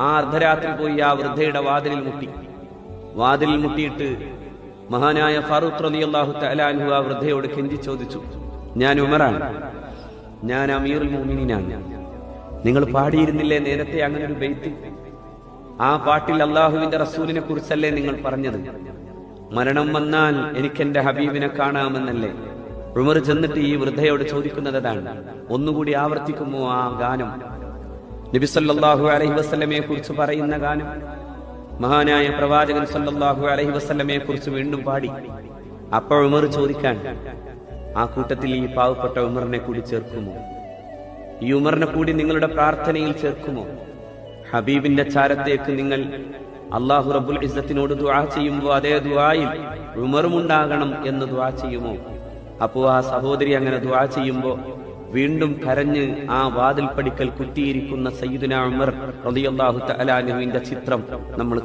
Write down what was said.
ആ അർദ്ധരാത്രി പോയി ആ വൃദ്ധയുടെ വാതിലിൽ മുട്ടിയിട്ട് മഹാനായ ഫാറൂഖ് റളിയല്ലാഹു തആല അൻഹു ആ വൃദ്ധയോട് കെഞ്ചി ചോദിച്ചു, ഞാൻ ഉമറാണ്, ഞാൻ അമീറുൽ മുഅ്മിനീനാണ്. നിങ്ങൾ പാടിയിരുന്നില്ലേ നേരത്തെ അങ്ങനെ ഒരു ബൈത്ത്? ആ പാട്ടിൽ അള്ളാഹുവിന്റെ റസൂലിനെ കുറിച്ചല്ലേ നിങ്ങൾ പറഞ്ഞത്? മരണം വന്നാൽ എനിക്ക് എന്റെ ഹബീബിനെ കാണാമെന്നല്ലേ? ഉമർ ചെന്നിട്ട് ഈ വൃദ്ധയോട് ചോദിക്കുന്നത് അതാണ്. ഒന്നുകൂടി ആവർത്തിക്കുമോ ആ ഗാനം? നബി സല്ലല്ലാഹു അലൈഹി വസല്ലമയെ കുറിച്ച് പറയുന്ന ഗാനം. മഹാനായ പ്രവാചകൻ സല്ലല്ലാഹു അലൈഹി വസല്ലമയെ കുറിച്ച് വീണ്ടും പാടി. അപ്പോൾ ഉമർ ചോദിക്കാൻ, ആ കൂട്ടത്തിൽ ഈ പാവപ്പെട്ട ഉമറിനെ കൂടി ചേർക്കുമോ? ഈ ഉമറിനെ കൂടി നിങ്ങളുടെ പ്രാർത്ഥനയിൽ ചേർക്കുമോ? ഹബീബിന്റെ ചാരത്തേക്ക് നിങ്ങൾ അല്ലാഹു റബ്ബുൽ ഇസ്സത്തിനോട് ദുആ ചെയ്യുമ്പോൾ അതേ ദുആയിൽ ഉമറും ഉണ്ടാകണം എന്ന് ദുആ ചെയ്യുമോ? അപ്പോ ആ സഹോദരി അങ്ങനെ ദുആ ചെയ്യുമ്പോൾ വീണ്ടും കരഞ്ഞ് ആ വാതിൽ പടിക്കൽ കുത്തിയിരിക്കുന്ന സയ്യിദുനാ ഉമർ റളിയല്ലാഹു തആല അൻഹുവിന്റെ ചിത്രം നമ്മൾ